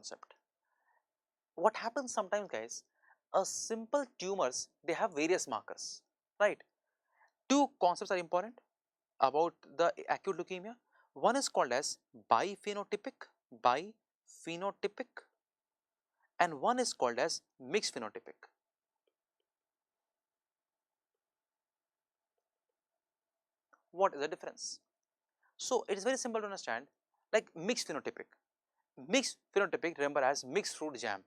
concept. What happens sometimes, guys, a simple tumors, they have various markers, right? Two concepts are important about the acute leukemia. One is called as biphenotypic, and one is called as mixed phenotypic. What is the difference? So, it is very simple to understand, like mixed phenotypic. Mixed phenotypic, remember, as mixed fruit jam.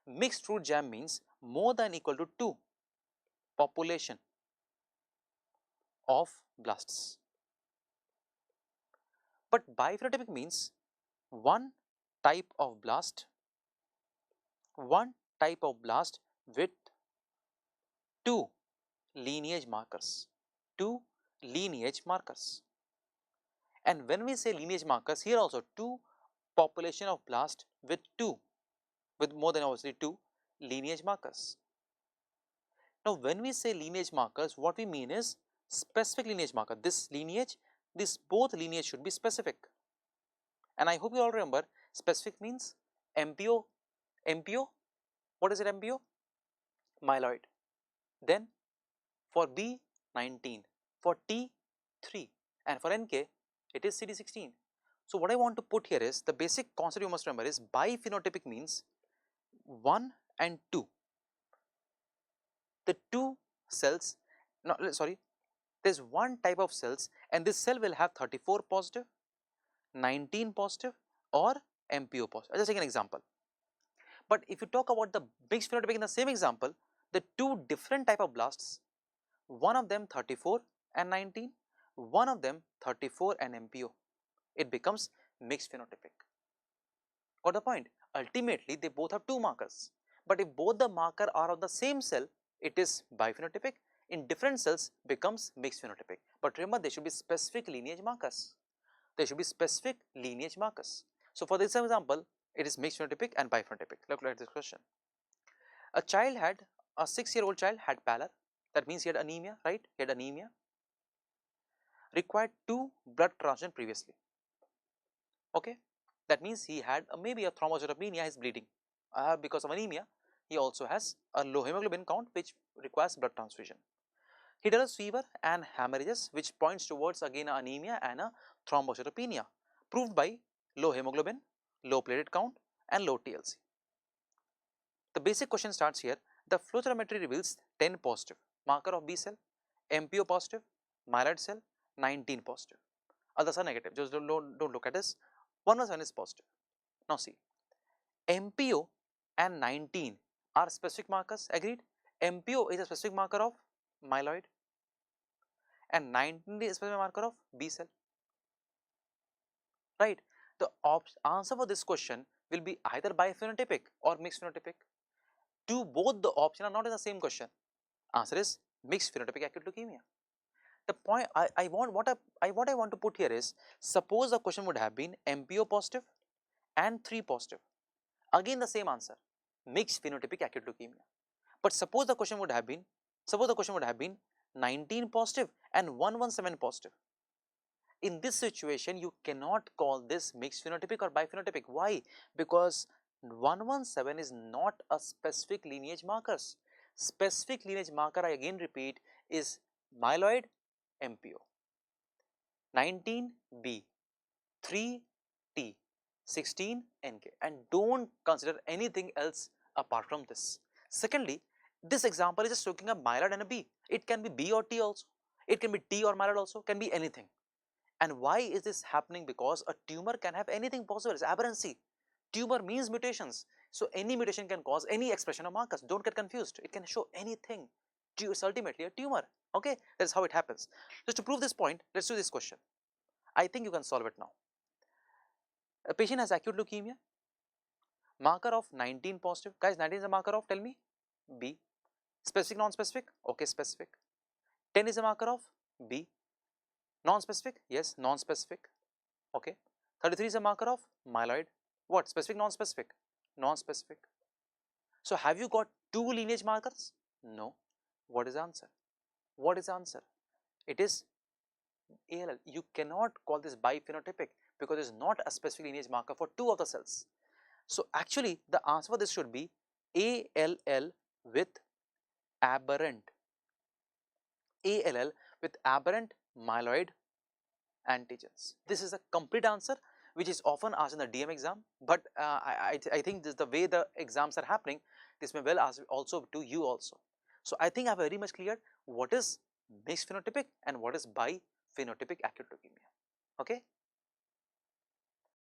Mixed fruit jam means more than equal to 2 population of blasts. But biphenotypic means one type of blast, with 2 lineage markers, 2 lineage markers. And when we say lineage markers, here also 2 population of blast with more than obviously 2 lineage markers. Now, when we say lineage markers, what we mean is specific lineage marker. This both lineage should be specific. And I hope you all remember, specific means MPO. What is it, MPO? Myeloid. Then for B, 19, for T, 3, and for NK, it is CD16. So, what I want to put here is, the basic concept you must remember is biphenotypic means 1 and 2. The 2 cells, no, sorry, there is one type of cells, and this cell will have 34 positive, 19 positive, or MPO positive. I will just take an example. But if you talk about the mixed phenotypic in the same example, the 2 different type of blasts, one of them 34 and 19, one of them 34 and MPO, it becomes mixed phenotypic. Got the point? Ultimately, they both have 2 markers, but if both the marker are of the same cell, it is biphenotypic. In different cells becomes mixed phenotypic. But remember, there should be specific lineage markers. There should be specific lineage markers. So, for this example, it is mixed phenotypic and biphenotypic. Look at this question. A 6-year-old child had pallor. That means he had anemia, right? He had anemia. Required 2 blood transfusion previously. Okay, that means he had maybe a thrombocytopenia. He is bleeding because of anemia. He also has a low hemoglobin count, which requires blood transfusion. He develops fever and hemorrhages, which points towards again anemia and a thrombocytopenia, proved by low hemoglobin, low platelet count, and low TLC. The basic question starts here. The flow cytometry reveals 10 positive, marker of B cell, MPO positive, myeloid cell, 19 positive. Others are negative. Just don't look at this. 1 plus 1 is positive. Now see, MPO and 19 are specific markers, agreed? MPO is a specific marker of myeloid and 19 is a specific marker of B cell, right? The answer for this question will be either biphenotypic or mixed phenotypic. Both the options are not in the same question. Answer is mixed phenotypic acute leukemia. The point what I want to put here is, suppose the question would have been MPO positive and 3 positive. Again the same answer, mixed phenotypic acute leukemia. But suppose the question would have been 19 positive and 117 positive. In this situation, you cannot call this mixed phenotypic or biphenotypic. Why? Because 117 is not a specific lineage markers. Specific lineage marker, I again repeat, is myeloid, MPO, 19 B, 3 T, 16 NK, and don't consider anything else apart from this. Secondly, this example is just looking at myeloid and a B. It can be B or T also. It can be T or myeloid also, can be anything. And why is this happening? Because a tumor can have anything possible. It's aberrancy. Tumor means mutations. So any mutation can cause any expression of markers. Don't get confused. It can show anything. It's ultimately a tumor. Okay, that's how it happens. Just to prove this point, let's do this question. I think you can solve it now. A patient has acute leukemia. Marker of 19 positive. Guys, 19 is a marker of, tell me, B. Specific, non-specific? Okay, specific. 10 is a marker of B. Non-specific? Yes, non-specific. Okay. 33 is a marker of myeloid. What? Specific, non-specific? Non-specific. So, have you got 2 lineage markers? No. What is the answer? What is the answer? It is ALL. You cannot call this biphenotypic because it is not a specific lineage marker for 2 of the cells. So actually the answer for this should be ALL with aberrant, ALL with aberrant myeloid antigens. This is a complete answer which is often asked in the DM exam, but I think this is the way the exams are happening. This may well ask also to you also. So I think I have very much cleared what is mixed phenotypic and what is biphenotypic acute leukemia. Okay.